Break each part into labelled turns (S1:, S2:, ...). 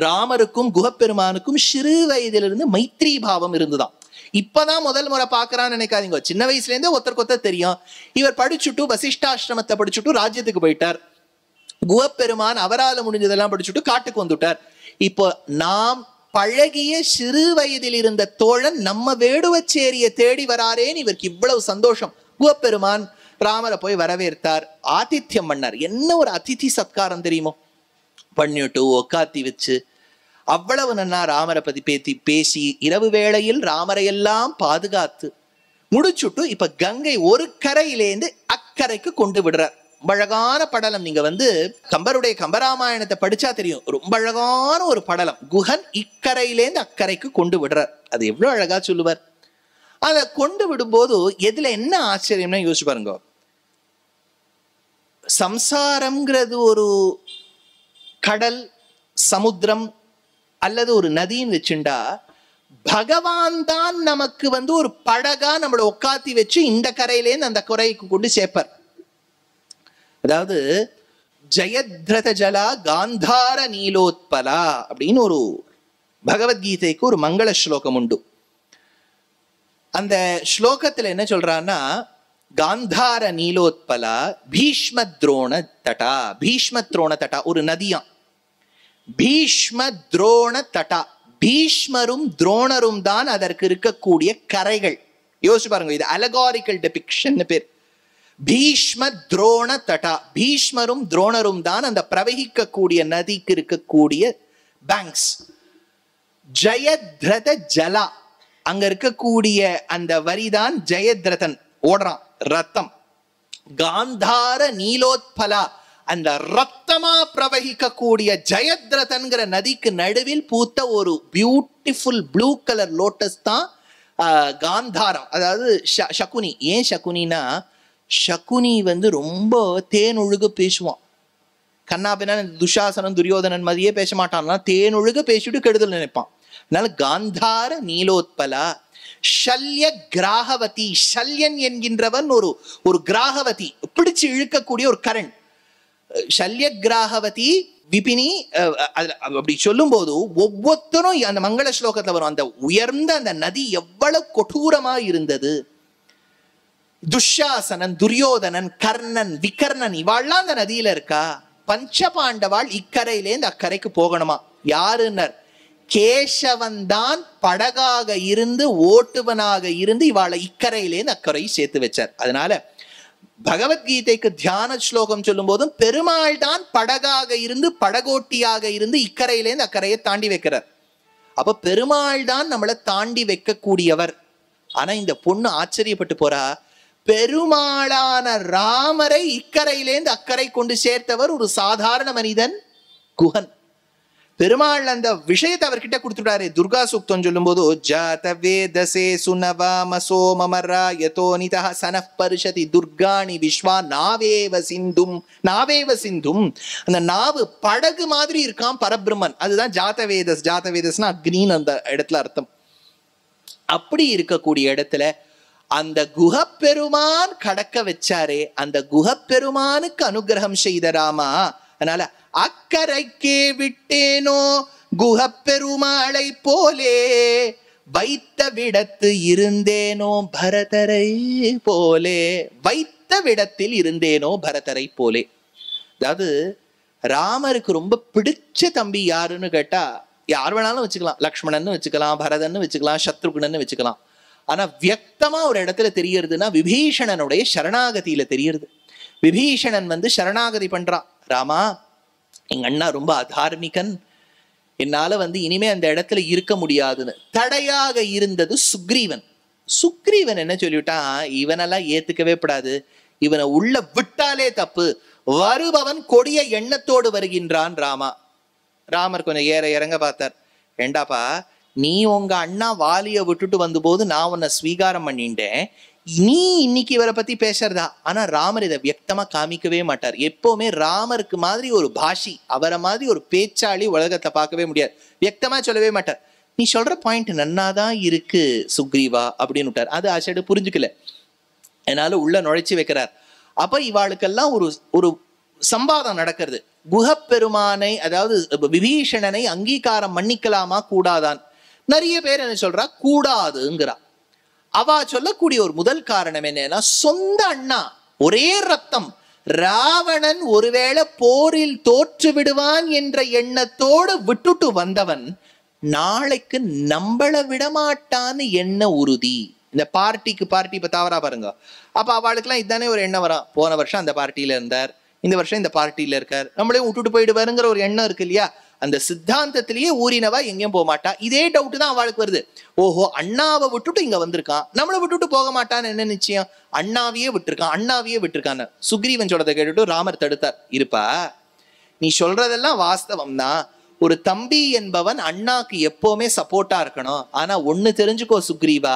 S1: ராமருக்கும் குஹப்பெருமானுக்கும் சிறு வயதிலிருந்து மைத்ரி பாவம் இருந்துதான். இப்பதான் முதல் முறை பாக்குறான்னு நினைக்காதீங்க. சின்ன வயசுல இருந்தே ஒருத்தருக்கு தெரியும். இவர் படிச்சுட்டு வசிஷ்டாசிரமத்தை படிச்சுட்டு ராஜ்யத்துக்கு போயிட்டார். குஹப்பெருமான் அவரால் முடிஞ்சதெல்லாம் படிச்சுட்டு காட்டுக்கு வந்துட்டார். இப்போ நாம் பழகிய சிறு வயதில் இருந்த தோழன் நம்ம வேடுவச்சேரிய தேடி வராரேன்னு இவருக்கு இவ்வளவு சந்தோஷம். குஹப்பெருமான் ராமரை போய் வரவேற்றார், ஆதித்யம் பண்ணார். என்ன ஒரு அதிதி சத்காரம் தெரியுமோ, பண்ணிட்டு உக்காத்தி வச்சு அவ்வளவு நன்னா ராமரை பத்தி பேசி இரவு வேளையில் ராமரையெல்லாம் பாதுகாத்து முடிச்சுட்டு இப்ப கங்கை ஒரு கரையிலேந்து அக்கறைக்கு கொண்டு விடுறார். ரொம்ப அழகான படலம். நீங்க கம்பருடைய கம்பராமாயணத்தை படிச்சா தெரியும். ரொம்ப அழகான ஒரு படலம். குஹன் இக்கரையிலேந்து அக்கறைக்கு கொண்டு விடுறார். அது எவ்வளவு அழகா சொல்லுவார். அதை கொண்டு விடும்போது எதுல என்ன ஆச்சரியம்னா யோசிச்சு பாருங்க. சம்சாரம்ங்கிறது ஒரு கடல், சமுத்திரம் அல்லது ஒரு நதின்னு வச்சுண்டா, பகவான் தான் நமக்கு ஒரு படகா நம்மளை உட்காத்தி வச்சு இந்த கரையிலேருந்து அந்த கரைக்கு கொண்டு சேர்ப்பார். அதாவது ஜெயத்ரத ஜலா காந்தார நீலோத்பலா அப்படின்னு ஒரு பகவத்கீதைக்கு ஒரு மங்கள ஸ்லோகம் உண்டு. அந்த ஸ்லோகத்துல என்ன சொல்றான்னா, காந்தார நீலோத்பலா பீஷ்ம துரோண தட்டா. பீஷ்ம துரோண தட்டா ஒரு நதியாம். பீஷ்ம துரோண தட்டா. பீஷ்மரும் துரோணரும் தான் அதற்கு இருக்கக்கூடிய கரைகள். யோசிச்சு பாருங்க, இது அலகாரிக்கல் டெபிக்ஷன் பேர். பீஷ்ம துரோண தட்டா. பீஷ்மரும் துரோணரும் தான் அந்த பிரவகிக்கக்கூடிய நதிக்கு இருக்கக்கூடிய பேங்க்ஸ். ஜெயத்ரத ஜலா, அங்க இருக்கக்கூடிய அந்த வரிதான் ஜெயத்ரதன் ஓடுறான் ரத்தம். காந்தார நீலோத்பலா, அந்த ரத்தமா பிரவகிக்கக்கூடிய ஜெயத்ரதன்கிற நதிக்கு நடுவில் பூத்த ஒரு பியூட்டிஃபுல் ப்ளூ கலர் லோட்டஸ் தான் காந்தாரம். அதாவது சகுனி. ஏன் சகுனினா, சகுனி ரொம்ப தேனொழுக பேசுவான். கண்ணாபின்னா துஷாசனன் துரியோதனன் மாதிரியே பேச மாட்டான். தேனொழுக பேசிட்டு கெடுதல் நினைப்பான். அதனால காந்தார நீலோத்பலா. ஷல்ய கிராகவதி. ஷல்யன் என்கின்றவன் ஒரு கிராகவதி, பிடிச்சு இழுக்கக்கூடிய ஒரு கரண். ஷல்ய கிராகவதி விபினி. அப்படி சொல்லும் போது ஒவ்வொருத்தரும் அந்த மங்கள ஸ்லோகத்துல வரும். அந்த உயர்ந்த அந்த நதி எவ்வளவு கொடூரமா இருந்தது. துஷாசனன், துரியோதனன், கர்ணன், விகர்ணன் இவாள்லாம் அந்த நதியில இருக்கா. பஞ்ச பாண்டவாள் இக்கரையிலேருந்து அக்கறைக்கு போகணுமா. யாருன்னர், கேசவன் தான் படகாக இருந்து ஓட்டுவனாக இருந்து இவாளை இக்கரையிலேருந்து அக்கறை சேர்த்து வச்சார். அதனால பகவத்கீதைக்கு தியான ஸ்லோகம் சொல்லும் போதும் பெருமாள் தான் படகாக இருந்து படகோட்டியாக இருந்து இக்கரையிலேருந்து அக்கறையை தாண்டி வைக்கிறார். அப்ப பெருமாள் தான் நம்மளை தாண்டி வைக்கக்கூடியவர். ஆனா இந்த பொண்ணு ஆச்சரியப்பட்டு போறா, பெருமாளான ராமரை இக்கரையிலேருந்து அக்கறை கொண்டு சேர்த்தவர் ஒரு சாதாரண மனிதன் குஹன். பெருமாள் அந்த விஷயத்தை அவர்கிட்ட கொடுத்துட்டாரு. துர்கா சூக்தம் சொல்லும் போது ஜாதவேதசே சுனவாமசோ மமரா யதோனிதா சனஃப் பரிஷதி துர்காணி விஸ்வா நாவேவ சிந்தும். நாவேவ சிந்தும், அந்த நாவு படகு மாதிரி இருக்கான் பரபிரம்மன். அதுதான் ஜாதவேதஸ். ஜாதவேதஸ்னா அக்னின்னு அந்த இடத்துல அர்த்தம். அப்படி இருக்கக்கூடிய இடத்துல அந்த குஹப்பெருமான் கடக்க வச்சாரே, அந்த குஹப்பெருமானுக்கு அனுகிரகம் செய்த ராமா. அதனால அக்கரைக்கே விட்டேனோ குஹப்பெருமாளை போலே, வைத்த விடத்து இருந்தேனோ பரதரை போலே. வைத்த விடத்தில் இருந்தேனோ பரதரை போலே. அதாவது ராமருக்கு ரொம்ப பிடிச்ச தம்பி யாருன்னு கேட்டா, யார் வேணாலும் வச்சுக்கலாம். லக்ஷ்மணன் வச்சுக்கலாம், பரதன் வச்சுக்கலாம், சத்ருகுணன் வச்சுக்கலாம். ஆனா வியக்தமா ஒரு இடத்துல தெரியறதுன்னா விபீஷணனுடைய சரணாகதியில தெரியறது. விபீஷணன் சரணாகதி பண்றான். ராமா, எங்க அண்ணா ரொம்ப அதார்மிகன், என்னால இனிமே அந்த இடத்துல இருக்க முடியாதுன்னு. தடையாக இருந்தது சுக்ரீவன். சுக்ரீவன் என்ன சொல்லிவிட்டான், இவனெல்லாம் ஏத்துக்கவே கூடாது, இவனை உள்ள விட்டாலே தப்பு, வருபவன் கொடிய எண்ணத்தோடு வருகின்றான் ராமா. ராமர் கொஞ்சம் ஏற இறங்க பார்த்தார். ஏண்டாப்பா, நீ உங்க அண்ணா வாலிய விட்டுட்டு வந்த போது நான் உன்னை ஸ்வீகாரம் பண்ணிட்டேன், நீ இன்னைக்கு இவரை பத்தி பேசுறதா? ஆனா ராமர் இதை வியக்தமா காமிக்கவே மாட்டார். எப்பவுமே ராமருக்கு மாதிரி ஒரு பாஷி, அவரை மாதிரி ஒரு பேச்சாளி உலகத்தை பார்க்கவே முடியாது. வியக்தமா சொல்லவே மாட்டார். நீ சொல்ற பாயிண்ட் நன்னாதான் இருக்கு சுக்ரீவா அப்படின்னு விட்டார். அது ஆச்சரிய புரிஞ்சுக்கல, அதனால உள்ள நுழைச்சி வைக்கிறார். அப்ப இவாளுக்கெல்லாம் ஒரு சம்பாதம் நடக்கிறது. குஹப்பெருமானை, அதாவது விபீஷணனை அங்கீகாரம் பண்ணிக்கலாமா கூடாதான்? நிறைய பேர் என்ன சொல்றா, கூடாதுங்கிறா. அவ சொல்லக்கூடிய ஒரு முதல் காரணம் என்னன்னா, சொந்த அண்ணா, ஒரே ரத்தம், ராவணன் ஒருவேளை போரில் தோற்று விடுவான் என்ற எண்ணத்தோடு விட்டுட்டு வந்தவன் நாளைக்கு நம்மள விடமாட்டான்னு எண்ண உறுதி. இந்த பார்ட்டிக்கு பார்ட்டி இப்ப தவறா பாருங்க. அப்ப அவளுக்குலாம் இதுதானே ஒரு எண்ணம் வரும், போன வருஷம் அந்த பார்ட்டியில இருந்தார், இந்த வருஷம் இந்த பார்ட்டியில இருக்கார், நம்மளையும் விட்டுட்டு போயிடுவாருங்கிற ஒரு எண்ணம் இருக்கு இல்லையா? அந்த சித்தாந்தத்திலேயே ஊறினவா எங்கேயும் போக மாட்டா. இதே டவுட் தான் அவளுக்கு வருது. ஓஹோ, அண்ணாவை விட்டுட்டு இங்க வந்திருக்கான், நம்மளை விட்டுட்டு போக மாட்டான்னு என்ன நிச்சயம்? அண்ணாவையே விட்டுருக்கான்னு சுக்ரீவன் சொல்றதை கேட்டுட்டு ராமர் தடுத்தார். இருப்பா, நீ சொல்றதெல்லாம் வாஸ்தவம் தான். ஒரு தம்பி என்பவன் அண்ணாக்கு எப்பவுமே சப்போர்ட்டா இருக்கணும். ஆனா ஒண்ணு தெரிஞ்சுக்கோ சுக்ரீவா,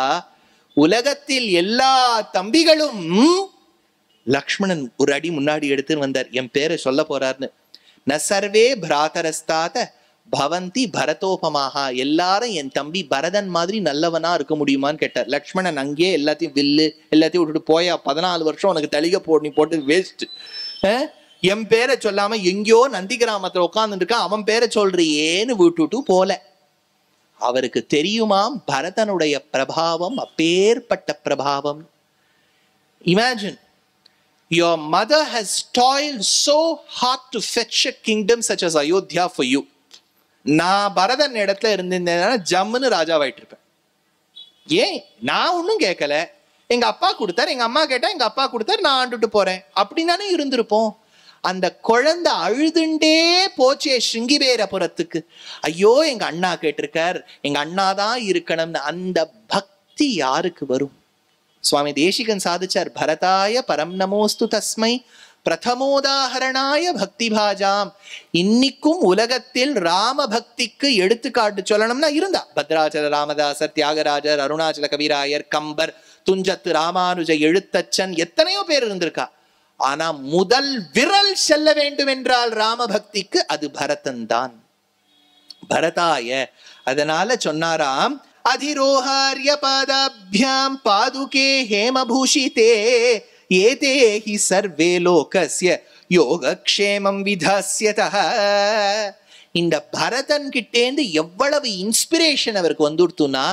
S1: உலகத்தில் எல்லா தம்பிகளும், லக்ஷ்மணன் ஒரு அடி முன்னாடி எடுத்துன்னு வந்தார், என் பேரை சொல்ல போறாருன்னு. ந சர்வே பிராதரஸ்தாத பவந்தி பரதோபமாக, எல்லாரும் என் தம்பி பரதன் மாதிரி நல்லவனா இருக்க முடியுமான்னு கேட்டார். லக்ஷ்மணன் அங்கேயே எல்லாத்தையும் வில்லு எல்லாத்தையும் விட்டுட்டு போயா, 14 வருஷம் உனக்கு தலிக நீ போட்டு வேஸ்ட். என் பேரை சொல்லாம எங்கேயோ நந்தி கிராமத்துல உட்கார்ந்துட்டு இருக்கான், அவன் பேரை சொல்றியேன்னு விட்டுட்டு போல. அவருக்கு தெரியுமாம் பரதனுடைய பிரபாவம் அப்பேற்பட்ட பிரபாவம். Imagine, your mother has toiled so hard to fetch a kingdom such as Ayodhya for you. நான் பரதன் இடத்துல இருந்திருந்தேன்னா ஜம்முன்னு ராஜாவாயிட்டு இருப்பேன். ஏன்? நான் ஒன்னும் கேட்கல, எங்க அப்பா கொடுத்தார், எங்க அம்மா கேட்டா எங்க அப்பா கொடுத்தார், நான் ஆண்டுட்டு போறேன், அப்படின்னு தானே இருந்திருப்போம். அந்த குழந்தை அழுதுண்டே போச்சே சிங்கிவேரபுரத்துக்கு, ஐயோ எங்க அண்ணா கேட்டிருக்கார், எங்க அண்ணாதான் இருக்கணும்னு. அந்த பக்தி யாருக்கு வரும்? சுவாமி தேசிகன் சாதிச்சார், பரதாய பரம் நமோஸ்து தஸ்மை பிரதமோதாஹரணாய பக்தி பாஜாம். இன்னைக்கும் உலகத்தில் ராம பக்திக்கு எடுத்துக்காட்டு சொல்லணும்னா இருந்தா பத்ராச்சல ராமதாசர், தியாகராஜர், அருணாச்சல கவிராயர், கம்பர், துஞ்சத்து ராமானுஜ எழுத்தச்சன், எத்தனையோ பேர் இருந்திருக்கா. ஆனா முதல் விரல் செல்ல வேண்டும் என்றால் ராம பக்திக்கு அது பரதன் தான். பரதாய, அதனால சொன்னாராம், அதிரோஹார்ய பாதாப்யாம் பாதுகே ஹேமபூஷிதே ஏதே ஹி சர்வே லோகஸ்ய யோகக்ஷேமம் விதாஸ்யதஹ. இந்த பரதன் கிட்டேந்து எவ்வளவு இன்ஸ்பிரேஷன் அவருக்கு வந்துடுத்துனா,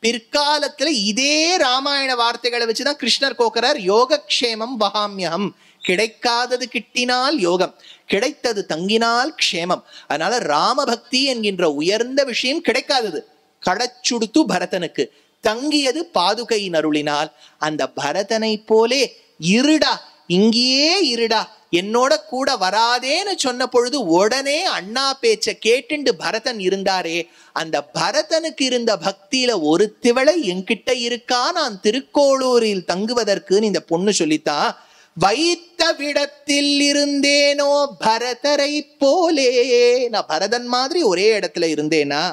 S1: பிற்காலத்துல இதே ராமாயண வார்த்தைகளை வச்சுதான் கிருஷ்ணர் கோக்கறார், யோகக்ஷேமம் வகாமியம். கிடைக்காதது கிட்டினால் யோகம், கிடைத்தது தங்கினால் க்ஷேமம். அதனால ராமபக்தி என்கின்ற உயர்ந்த விஷயம் கிடைக்காதது கடச்சுடுத்து பரதனுக்கு, தங்கியது பாதுகையின் அருளினால். அந்த பரதனை போலே இருடா, இங்கேயே இருடா, என்னோட கூட வராதேன்னு சொன்ன பொழுது உடனே அண்ணா பேச்ச கேட்டுண்டு பரதன் இருந்தாரே, அந்த பரதனுக்கு இருந்த பக்தியில ஒரு திவளை என்கிட்ட இருக்கா, நான் திருக்கோளூரில் தங்குவதற்குன்னு இந்த பொண்ணு சொல்லித்தான். வைத்த விடத்தில் இருந்தேனோ பரதரை போலே, நான் பரதன் மாதிரி ஒரே இடத்துல இருந்தேனா,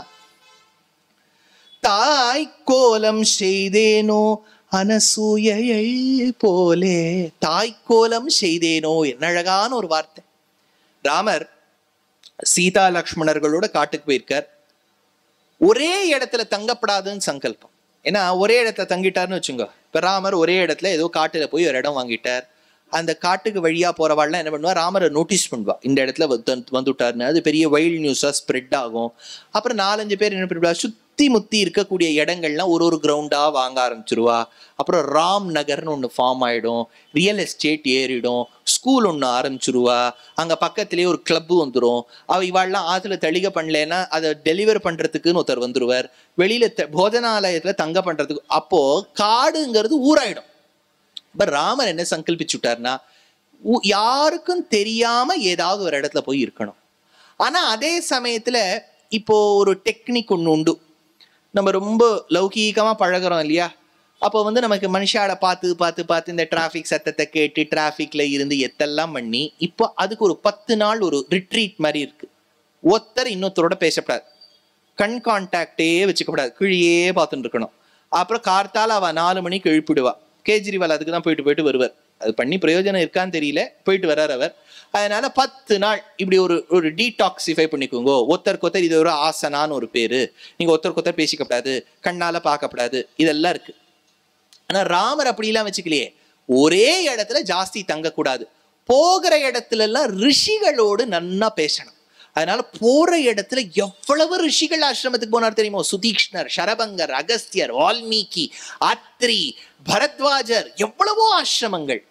S1: தாய் கோலம் செய்தேனோ அனசூயை போலே. தாய்க்கோலம் செய்தேனோ, என்ன அழகான ஒரு வார்த்தை. ராமர் சீதா லக்ஷ்மணர்களோட காட்டுக்கு போயிருக்கார். ஒரே இடத்துல தங்கப்படாதுன்னு சங்கல்பம். ஏன்னா ஒரே இடத்துல தங்கிட்டார்னு வச்சுங்க, இப்ப ராமர் ஒரே இடத்துல ஏதோ காட்டுல போய் ஒரு இடம் வாங்கிட்டார். அந்த காட்டுக்கு வழியா போறவாள்லாம் என்ன பண்ணுவா, ராமரை நோட்டீஸ் பண்ணுவா, இந்த இடத்துல வந்துட்டாருன்னு. அது பெரிய வைல்ட் நியூஸா ஸ்ப்ரெட் ஆகும். அப்புறம் 4-5 பேர் என்ன பண்ணுவா, சுத்தி முத்தி இருக்கக்கூடிய இடங்கள்லாம் ஒரு கிரவுண்டா வாங்க ஆரம்பிச்சிருவா. அப்புறம் ராம் நகர்னு ஒன்று ஃபார்ம் ஆயிடும், ரியல் எஸ்டேட் ஏறிடும், ஸ்கூல் ஒன்று ஆரம்பிச்சிருவா, அங்க பக்கத்திலேயே ஒரு கிளப்பு வந்துடும். இவாள்லாம் ஆத்துல தளிகை பண்ணலன்னா அதை டெலிவர் பண்றதுக்குன்னு ஒருத்தர் வந்துருவார், வெளியில போஜனாலயத்துல தங்க பண்றதுக்கு. அப்போ காடுங்கிறது ஊராயிடும். இப்ப ராமர் என்ன சங்கல்பிச்சுட்டார்னா, யாருக்கும் தெரியாம ஏதாவது ஒரு இடத்துல போய் இருக்கணும். ஆனா அதே சமயத்துல இப்போ ஒரு டெக்னிக் ஒன்று உண்டு. நம்ம ரொம்ப லௌகீகமா பழகிறோம் இல்லையா, அப்போ நமக்கு மனுஷால பார்த்து பார்த்து பார்த்து இந்த டிராஃபிக் சத்தத்தை கேட்டு டிராஃபிக்ல இருந்து எத்தெல்லாம் பண்ணி, இப்போ அதுக்கு ஒரு 10 நாள் ஒரு ரிட்ரீட் மாதிரி இருக்கு. ஒருத்தர் இன்னொருத்தரோட பேசப்படாது, கண் கான்டாக்டே வச்சுக்கப்படாது, கிழியே பார்த்துட்டு இருக்கணும். அப்புறம் கார்த்தால அவ 4 மணிக்கு எழுப்பிடுவா. கேஜ்ரிவால் அதுக்கு தான் போயிட்டு வருவார். அது பண்ணி பிரயோஜனம் இருக்கான்னு தெரியல, போயிட்டு வர்றார் அவர். அதனால 10 நாள் இப்படி ஒரு டீடாக்சிஃபை பண்ணிக்கோங்க. ஒருத்தருக்கு இது ஒரு ஆசனான்னு ஒரு பேரு, நீங்க ஒருத்தருக்கு பேசிக்கப்படாது, கண்ணால பார்க்கப்படாது, இதெல்லாம் இருக்கு. ஆனா ராமர் அப்படிலாம் வச்சுக்கலையே, ஒரே இடத்துல ஜாஸ்தி தங்கக்கூடாது. போகிற இடத்துல எல்லாம் ரிஷிகளோடு நன்னா பேசணும். அதனால போற இடத்துல எவ்வளவு ரிஷிகள் ஆசிரமத்துக்கு போனார் தெரியுமோ? சுதீக்ஷ்ணர், சரபங்கர், அகஸ்தியர், வால்மீகி, அத்ரி, பரத்வாஜர், எவ்வளவோ ஆசிரமங்கள்.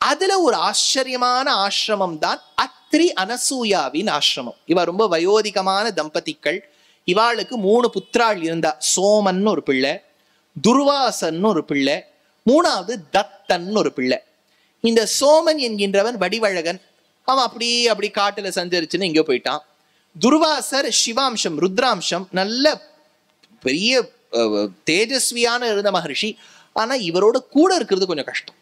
S1: அதுல ஒரு ஆச்சரியமான ஆசிரமம் தான் அத்ரி அனசூயாவின் ஆசிரமம். இவ ரொம்ப வயோதிகமான தம்பதிகள். இவாளுக்கு 3 புத்திராள் இருந்தா. சோமன் ஒரு பிள்ளை, துர்வாசன் ஒரு பிள்ளை, 3வது தத்தன் ஒரு பிள்ளை. இந்த சோமன் என்கின்றவன் வடிவழகன். அவன் அப்படி காட்டுல சஞ்சரிச்சுன்னு எங்கேயோ போயிட்டான். துர்வாசர் சிவாம்சம், ருத்ராம்சம், நல்ல பெரிய தேஜஸ்வியான இருந்த மகர்ஷி. ஆனா இவரோட கூட இருக்கிறது கொஞ்சம் கஷ்டம்.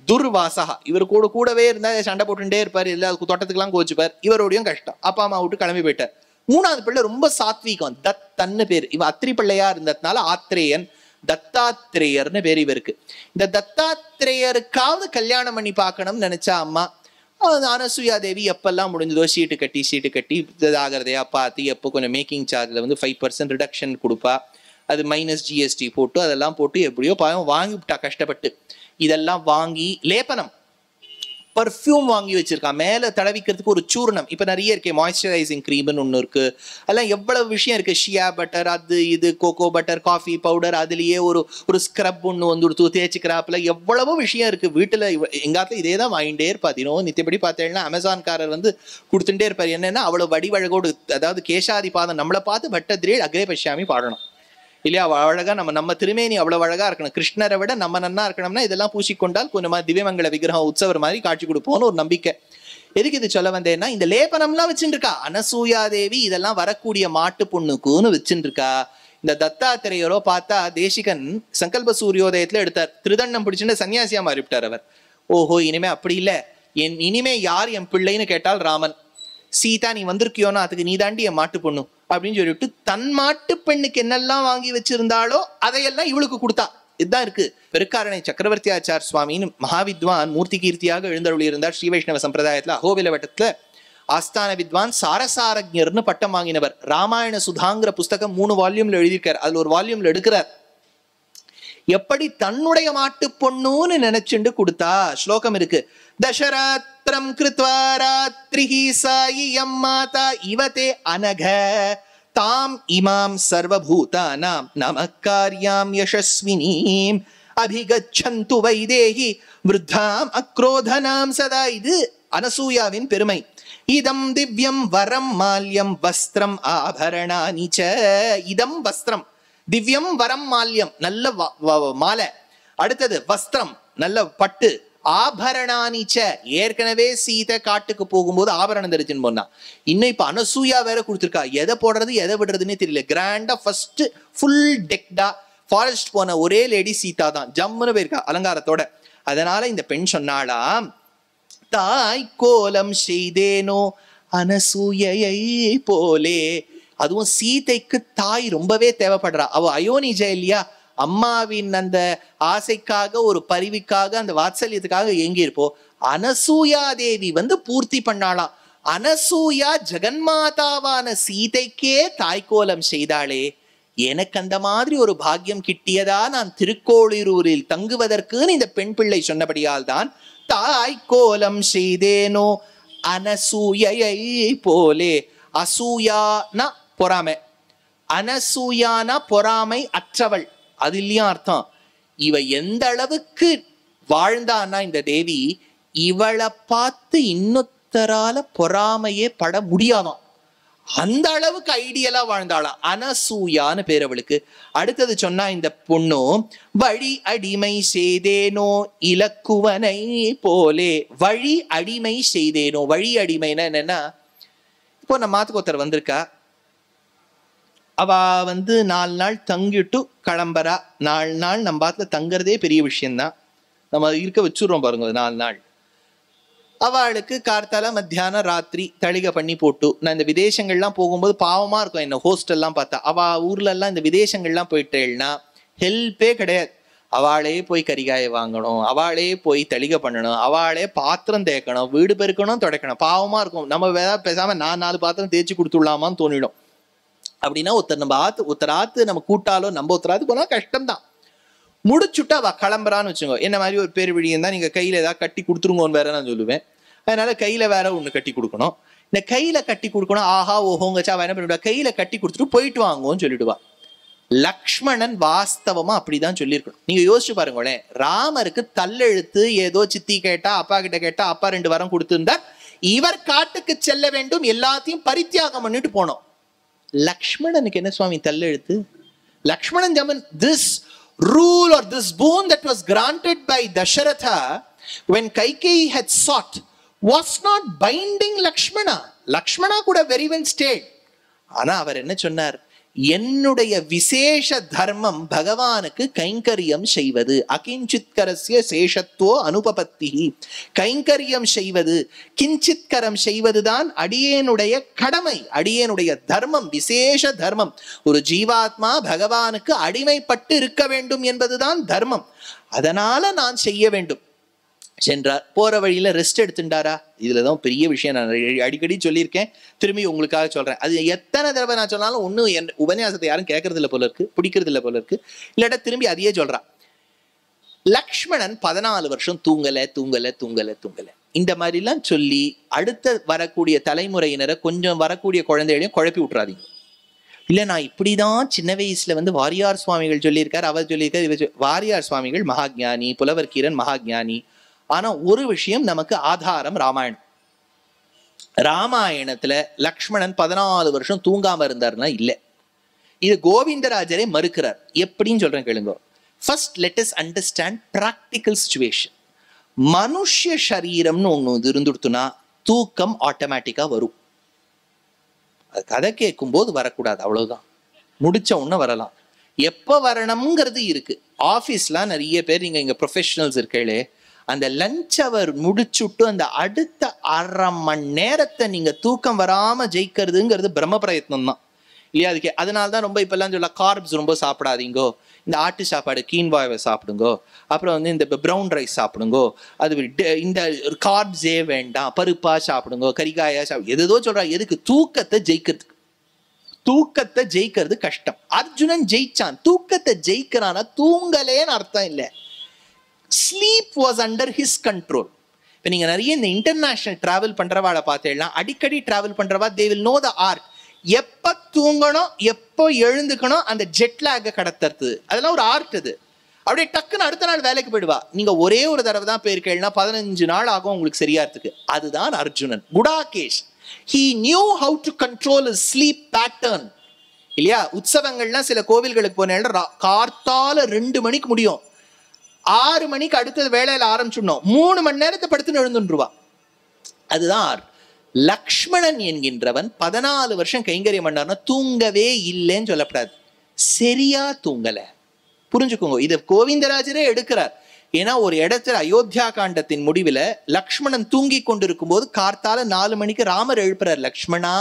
S1: துர்வாசகா இவர் கூடவே இருந்தா சண்டை போட்டுட்டே இருப்பார், எல்லா தோட்டத்துக்கெல்லாம் கோச்சுப்பார். இவரோடையும் கஷ்டம். அப்பா அம்மா விட்டு கிளம்பி போயிட்டார். 3வது பிள்ளை ரொம்ப சாத்வீகம், தத்தன்னு பேர். இவன் அத்திரி பிள்ளையா இருந்ததுனால ஆத்ரேயன், தத்தாத்திரேயர்னு பேர் இவருக்கு. இந்த தத்தாத்திரேயருக்காவது கல்யாணம் பண்ணி பார்க்கணும்னு நினைச்சா அம்மா. அனசூயா தேவி எப்பெல்லாம் முடிஞ்சதோ ஷீட்டு கட்டி ஆகிறதையா பார்த்து எப்போ கொஞ்சம் மேக்கிங் சார்ஜில் வந்து 5% ரிடக்ஷன் கொடுப்பா. அது மைனஸ் GST போட்டு அதெல்லாம் போட்டு எப்படியோ பாவம் வாங்கிவிட்டா கஷ்டப்பட்டு. இதெல்லாம் வாங்கி லேபனம், பர்ஃப்யூம் வாங்கி வச்சிருக்கா. மேலே தடவிக்கிறதுக்கு ஒரு சூர்ணம். இப்போ நிறைய இருக்கே, மாய்ஸ்சரைசிங் க்ரீம்னு ஒன்று இருக்கு. அதெல்லாம் எவ்வளவு விஷயம் இருக்கு. ஷியா பட்டர், அது இது கோகோ பட்டர், காஃபி பவுடர், அதுலேயே ஒரு ஸ்க்ரப் ஒன்று வந்து தேய்ச்சிக்கிறாப்புல எவ்வளவோ விஷயம் இருக்கு. வீட்டில் எங்காத்துல இதே தான் வாங்கிட்டே இருப்பா. தினம் நித்தியப்படி பார்த்தேன்னா அமேசான்காரர் வந்து கொடுத்துட்டே இருப்பார். என்னன்னா அவ்வளோ வடிவழகோடு, அதாவது கேசாதி பாதம் நம்மளை பார்த்து பட்டதிரே அக்ரே பஷ்யாமி பாடணும் இல்லையா? அழகா நம்ம திருமேனி அவ்வளவு அழகா இருக்கணும். கிருஷ்ணரை விட நம்ம நன்னா இருக்கணும்னா இதெல்லாம் பூசிக்கொண்டால் கொஞ்சமா திவ்யமங்கல விக்கிரகம் உற்சவர் மாதிரி காட்சி கொடுப்போம்னு ஒரு நம்பிக்கை. எதுக்கு இது சொல்ல வந்தேன்னா, இந்த லேபனம்லாம் வச்சுட்டு இருக்கா அனசூயா தேவி. இதெல்லாம் வரக்கூடிய மாட்டு பொண்ணுக்குன்னு வச்சுட்டு இருக்கா. இந்த தத்தாத்திரேயரோ பார்த்தா தேசிகன் சங்கல்ப சூரியோதயத்துல எடுத்தார். திருதண்டம் பிடிச்சுட்டு சன்னியாசியா மாறிவிட்டார் அவர். ஓஹோ, இனிமே அப்படி இல்லை, இனிமே யார் என் பிள்ளைன்னு கேட்டால் ராமன். சீதா நீ வந்திருக்கியோன்னா அதுக்கு நீ தாண்டி என் மாட்டு பொண்ணு அப்படின்னு சொல்லிவிட்டு தன் மாட்டு பெண்ணுக்கு என்னெல்லாம் வாங்கி வச்சிருந்தாலோ அதையெல்லாம் இவளுக்கு கொடுத்தா. இதுதான் இருக்கு. பெருக்காரணை சக்கரவர்த்தி ஆச்சார் சுவாமின்னு மகாவித்வான் மூர்த்தி கீர்த்தியாக எழுந்தருளி இருந்தார். ஸ்ரீ வைஷ்ணவ சம்பிரதாயத்துல அகோபில வட்டத்துல ஆஸ்தான வித்வான் சாரசாரஜ்ஞர்னு பட்டம் வாங்கினவர். ராமாயண சுதாங்கிற புஸ்தகம் 3 வால்யூம்ல எழுதியிருக்கார். அதுல ஒரு வால்யூம்ல எடுக்கிறார். எப்படி தன்னுடைய மாட்டு பொண்ணுன்னு நினைச்சுண்டு கொடுத்தா. ஸ்லோகம் இருக்கு. தசராத்திரம் கிருத்வா ராத்ரிஹி சாயியம் மாதா இவதே அனக தாம் இமாம் சர்வபூதானாம் நமக்கார்யாம் யசஸ்வினீம் அபிகச்சந்து வைதேகி விருத்தாம் அக்ரோதனாம் சதா. இது அனசூயாவின் பெருமை. இதம் திவ்யம் வரம் மால்யம் வஸ்திரம் ஆபரணானி ச. இதம் வஸ்திரம், திவ்யம் வரம் மால்யம் நல்ல மாலை. அடுத்தது வஸ்திரம் நல்ல பட்டு. ஆபரணானிச்ச, ஏற்கனவே சீதை காட்டுக்கு போகும்போது ஆபரணம் தரிச்சுன்னு போனா. இன்னும் இப்ப அனசூயா வேற கொடுத்துருக்கா. எதை போடுறது எதை விடுறதுன்னே தெரியல. கிராண்டா ஃபர்ஸ்ட் ஃபுல் டெக்டா ஃபாரஸ்ட் போன ஒரே லேடி சீதா தான். ஜம்முன்னு போயிருக்கா அலங்காரத்தோட. அதனால இந்த பெண் சொன்னாலாம், தாய் கோலம் செய்தேனோ அனசூயை போலே. அதுவும் சீதைக்கு தாய் ரொம்பவே தேவைப்படுறா. அவ அயோனிஜா இல்லையா? அம்மாவின் அந்த ஆசைக்காக, ஒரு பரிவுக்காக, அந்த வாத்சல்யத்துக்காக ஏங்கி இருப்போம். அனசூயா தேவி வந்து பூர்த்தி பண்ணாலாம். அனசூயா ஜெகன்மாதாவான சீதைக்கே தாய்க்கோலம் செய்தாளே. எனக்கு அந்த மாதிரி ஒரு பாக்கியம் கிட்டியதா நான் திருக்கோளிரூரில் தங்குவதற்குன்னு இந்த பெண் பிள்ளை சொன்னபடியால் தான் தாய்க்கோலம் செய்தேனோ அனசூயை போலே. அசூயானா பொறாமை, அனசூயானா பொறாமை அற்றவள். அது இல்லையா அர்த்தம்? இவ எந்த அளவுக்கு வாழ்ந்தான்னா இந்த தேவி, இவளை பார்த்து இன்னொத்தரால பொறாமையே பட முடியாதான். அந்த அளவுக்கு ஐடியலா வாழ்ந்தாளா. அனசூயான்னு பேர் அவளுக்கு. அடுத்தது சொன்னா இந்த பொண்ணும், வழி அடிமை செய்தேனோ இலக்குவனை போலே. வழி அடிமை செய்தேனோ. வழி அடிமைன்னா என்னன்னா, இப்போ நம்ம மாத்துக்கு ஒருத்தர் வந்திருக்கா. அவ வந்து 4 நாள் தங்கிட்டு கிளம்புறா. 4 நாள் நம்ம பாத்துல தங்குறதே பெரிய விஷயம்தான். நம்ம இருக்க வச்சுடுறோம் பாருங்க 4 நாள். அவளுக்கு கார்த்தால மத்தியானம் ராத்திரி தளிகை பண்ணி போட்டு. நான் இந்த விதேசங்கள்லாம் போகும்போது பாவமா இருக்கும் என்ன ஹோஸ்டல்லாம் பார்த்தா. அவ ஊர்ல எல்லாம் இந்த விதேசங்கள்லாம் போயிட்டேன்னா ஹெல்ப்பே கிடையாது. அவளே போய் கரிகாயை வாங்கணும், அவளே போய் தளிகை பண்ணணும், அவளே பாத்திரம் தேய்க்கணும், வீடு பெருக்கணும், துடைக்கணும். பாவமா இருக்கும். நம்ம பேசாம நான் 4 பாத்திரம் தேய்ச்சி கொடுத்துடலாமான்னு தோணிடும். அப்படின்னா ஒருத்தர் ஆத்து நம்ம கூட்டாலோ நம்ம ஒருத்தராத்து போனா கஷ்டம்தான். முடிச்சுட்டா அவ கிளம்புறான்னு வச்சுக்கோ. என்ன மாதிரி ஒரு பேர் விழியும் தான் நீங்க கையில ஏதாவது கட்டி கொடுத்துருங்கோன்னு வேற நான் சொல்லுவேன். அதனால கையில வேற ஒண்ணு கட்டி கொடுக்கணும். இந்த கையில கட்டி கொடுக்கணும், ஆஹா ஓஹோங்கச்சா அவ என்ன பண்ணிவிடுவா, கையில கட்டி கொடுத்துட்டு போயிட்டு வாங்கன்னு சொல்லிடுவா. லக்ஷ்மணன் வாஸ்தவமா அப்படிதான் சொல்லியிருக்கணும். நீங்க யோசிச்சு பாருங்களேன், ராமருக்கு தள்ளெழுத்து ஏதோ சித்தி கேட்டா அப்பா கிட்ட கேட்டா அப்பா 2 வரம் கொடுத்திருந்தா இவர் காட்டுக்கு செல்ல வேண்டும், எல்லாத்தையும் பரித்தியாகம் பண்ணிட்டு போனோம். லக்ஷ்மணனுக்கு என்ன சுவாமி தள்ளெழுத்து? Lakshmanan ஜமன் this rule or this boon that was granted by Dasharatha when Kaikeyi had sought was not binding Lakshmana. Lakshmana could have very well stayed. ஆனா அவர் என்ன சொன்னார், என்னுடைய விசேஷ தர்மம் பகவானுக்கு கைங்கரியம் செய்வது. அகிஞ்சித்கரஸ்ய சேஷத்துவ அனுபபத்தி. கைங்கரியம் செய்வது, கிஞ்சித்கரம் செய்வதுதான் அடியேனுடைய கடமை, அடியேனுடைய தர்மம், விசேஷ தர்மம். ஒரு ஜீவாத்மா பகவானுக்கு அடிமைப்பட்டு இருக்க வேண்டும் என்பதுதான் தர்மம். அதனால நான் செய்ய வேண்டும் சென்றார். போற வழியில ரெஸ்ட் எடுத்துட்டாரா? இதுலதான் பெரிய விஷயம். நான் அடிக்கடி சொல்லியிருக்கேன், திரும்பி உங்களுக்காக சொல்றேன். அது எத்தனை தடவை நான் சொன்னாலும் ஒன்னும் என் உபன்யாசத்தை யாரும் கேட்கறது இல்லை போல இருக்கு, பிடிக்கிறது இல்லை போல இருக்கு. இல்லாட்டா திரும்பி அதையே சொல்றான். லக்ஷ்மணன் 14 வருஷம் தூங்கல தூங்கல தூங்கல தூங்கல இந்த மாதிரிலாம் சொல்லி அடுத்த வரக்கூடிய தலைமுறையினரை, கொஞ்சம் வரக்கூடிய குழந்தைகளையும் குழப்பி விட்டுறாதீங்க. இல்ல நான் இப்படிதான் சின்ன வயசுல வாரியார் சுவாமிகள் சொல்லியிருக்காரு, அவர் சொல்லியிருக்காரு. வாரியார் சுவாமிகள் மகாஜானி, புலவர் கீரன் மகாஜானி. ஆனா ஒரு விஷயம் நமக்கு ஆதாரம் ராமாயணம். ராமாயணத்துல லக்ஷ்மணன் 14 வருஷம் தூங்காம இருந்தாருன்னா இல்ல. இது கோவிந்தராஜரே மறுக்கிறார். எப்படின்னு சொல்றேன் கேளுங்க. First let us understand practical situation. மனுஷ சரீரம்னு ஒண்ணு இருந்துடுத்துனா தூக்கம் ஆட்டோமேட்டிக்கா வரும். அது கதை கேட்கும் போது வரக்கூடாது, அவ்வளவுதான். முடிச்ச உடனே வரலாம். எப்ப வரணும்ங்கிறது இருக்கு. ஆபீஸ்லாம் நிறைய பேர் இங்க ப்ரொஃபஷனல்ஸ் இருக்கே, அந்த லஞ்ச் அவர் முடிச்சுட்டு அந்த அடுத்த 1/2 மணி நேரத்தை நீங்க தூக்கம் வராம ஜெயிக்கிறதுங்கிறது பிரம்ம பிரயத்னம் தான் இல்லையா? அதுக்கு அதனால்தான் ரொம்ப இப்பெல்லாம் சொல்ல கார்ப்ஸ் ரொம்ப சாப்பிடாதீங்கோ, இந்த ஆட்டு சாப்பாடு கீன்வாயை சாப்பிடுங்கோ, அப்புறம் இந்த ப்ரௌன் ரைஸ் சாப்பிடுங்கோ, அது இந்த கார்ப்ஸே வேண்டாம், பருப்பா சாப்பிடுங்கோ, கறிகாயா சாப்பிடு, எதோ சொல்றா. எதுக்கு? தூக்கத்தை ஜெயிக்கிறதுக்கு. தூக்கத்தை ஜெயிக்கிறது கஷ்டம். அர்ஜுனன் ஜெயிச்சான். தூக்கத்தை ஜெயிக்கிறானா தூங்கலேன்னு அர்த்தம் இல்லை. Sleep was under his control. இப்போ நீங்க நிறைய இந்த இன்டர்நேஷனல் டிராவல் பண்றவாளை பார்த்தேன்னா, அடிக்கடி டிராவல் பண்றவா they will know the art. எப்ப தூங்கணும், எப்போ எழுந்துக்கணும், அந்த ஜெட்லாக கடத்துறது, அதெல்லாம் ஒரு ஆர்ட். அது அப்படியே டக்குன்னு அடுத்த நாள் வேலைக்கு போயிடுவா. நீங்க ஒரே ஒரு தடவை தான் போயிருக்கேன்னா 15 நாள் ஆகும் உங்களுக்கு சரியாறதுக்கு. அதுதான் Arjunan. Gudakesh he knew how to control his sleep pattern. இல்லையா? உற்சவங்கள்லாம் சில கோவில்களுக்கு போனேன்னா கார்த்தால 2 மணிக்கு முடியும், 6 மணிக்கு அடுத்தது வேலையில ஆரம்பிச்சுடணும், 3 மணி நேரத்தை படுத்துன்னு எழுந்துருவா. அதுதான் லக்ஷ்மணன் என்கின்றவன் 14 வருஷம் கைங்கரியம் பண்ணார்னா தூங்கவே இல்லைன்னு சொல்லப்படாது, சரியா தூங்கல. புரிஞ்சுக்கோங்க, இதை கோவிந்தராஜரே எடுக்கிறார். ஏன்னா ஒரு இடத்துல அயோத்தியா காண்டத்தின் முடிவுல லக்ஷ்மணன் தூங்கி கொண்டிருக்கும் போது கார்த்தால 4 மணிக்கு ராமர் எழுப்புறார். லக்ஷ்மணா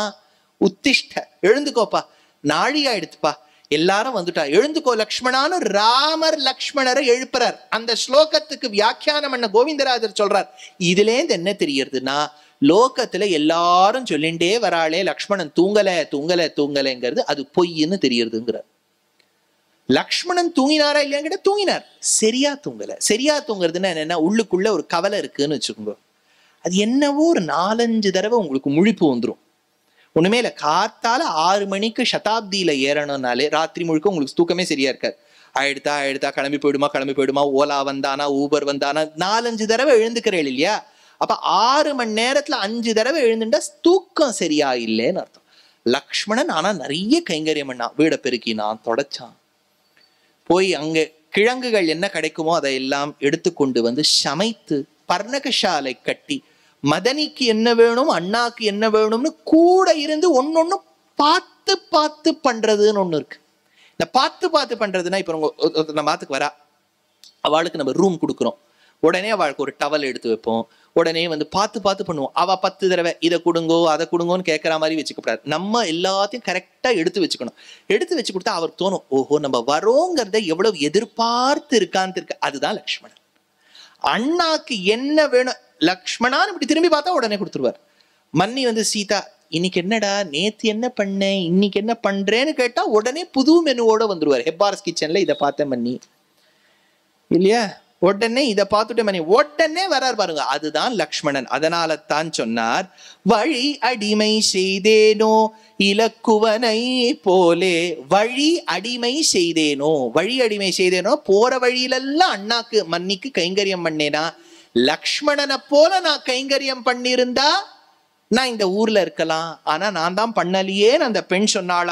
S1: உத்திஷ்ட, எழுந்துக்கோப்பா, நாழியா எடுத்துப்பா, எல்லாரும் வந்துட்டா, எழுந்துக்கோ லக்ஷ்மணான்னு ராமர் லக்ஷ்மணரை எழுப்புறார். அந்த ஸ்லோகத்துக்கு வியாக்கியானம் பண்ண கோவிந்தராஜர் சொல்றார், இதுலேருந்து என்ன தெரியறதுன்னா, லோகத்துல எல்லாரும் சொல்லிண்டே வராளே லக்ஷ்மணன் தூங்கல தூங்கல தூங்கலைங்கிறது அது பொய்ன்னு தெரியறதுங்கிறார். லக்ஷ்மணன் தூங்கினாரா இல்லையான்னு கேட்டா தூங்கினார், சரியா தூங்கல. சரியா தூங்குறதுன்னா என்னன்னா, உள்ளுக்குள்ள ஒரு கவலை இருக்குன்னு வச்சுக்கோங்க. அது என்னவோ ஒரு 4-5 தடவை உங்களுக்கு முழிப்பு வந்துடும். ஒண்ணுமே இல்லை, காத்தால 6 மணிக்கு சதாப்தியில ஏறணும்னாலே ராத்திரி முழுக்க உங்களுக்கு தூக்கமே சரியா இருக்காது. ஆயிடுத்தா கிளம்பி போயிடுமா, ஓலா வந்தானா, ஊபர் வந்தானா, 4-5 தடவை எழுந்துக்கிறேன் இல்லையா? அப்ப 6 மணி நேரத்துல 5 தடவை எழுந்துட்டா தூக்கம் சரியா இல்லைன்னு அர்த்தம். லக்ஷ்மணன் ஆனா நிறைய கைங்கரியம் பண்ணான். வீடை பெருக்கினான், தொடச்சான், போய் அங்க கிழங்குகள் என்ன கிடைக்குமோ அதையெல்லாம் எடுத்துக்கொண்டு வந்து சமைத்து பர்ணகசாலை கட்டி, மதனிக்கு என்ன வேணும், அண்ணாக்கு என்ன வேணும்னு கூட இருந்து ஒன்னொன்னு பார்த்து பார்த்து பண்றதுன்னு ஒண்ணு இருக்கு. இந்த பார்த்து பண்றதுன்னா, இப்ப நம்ம பாத்துக்கு வரா, அவளுக்கு நம்ம ரூம் கொடுக்குறோம், உடனே அவளுக்கு ஒரு டவல் எடுத்து வைப்போம், உடனே பார்த்து பண்ணுவோம். அவ 10 தடவை இதை கொடுங்கோ அதை கொடுங்கோன்னு கேட்கற மாதிரி வச்சுக்கப்படாது. நம்ம எல்லாத்தையும் கரெக்டா எடுத்து வச்சுக்கணும். எடுத்து வச்சு கொடுத்தா அவருக்கு தோணும், ஓஹோ நம்ம வரோங்கிறத எவ்வளவு எதிர்பார்த்து இருக்கான்னு இருக்கு. அதுதான் லக்ஷ்மணன். அண்ணாக்கு என்ன வேணும், லக்ஷ்மணான்னு இப்படி திரும்பி பார்த்தா உடனே கொடுத்துருவார். மன்னி சீதா இன்னைக்கு என்னடா, நேத்து என்ன பண்ணேன், இன்னைக்கு என்ன பண்றேன்னு கேட்டா உடனே புது மெனுவோட வந்துருவார். ஹெப்பார்ஸ் கிச்சன்ல இதை பார்த்தேன் மன்னி இல்லையா, உடனே இதை பார்த்துட்டு மணி உடனே வரார் பாருங்க, அதுதான் லக்ஷ்மணன். அதனால தான் சொன்னார், வழி அடிமை செய்தேனோ இலக்குவனை போலே. வழி அடிமை செய்தேனோ, வழி அடிமை செய்தேனோ, போற வழியிலெல்லாம் அண்ணாக்கு மன்னிக்கு கைங்கரியம் பண்ணேனா. லக்ஷ்மணனை போல நான் கைங்கரியம் பண்ணியிருந்தா நான் இந்த ஊர்ல இருக்கலாம். ஆனா நான் தான் பண்ணலையேன்னு அந்த பெண் சொன்னாளா.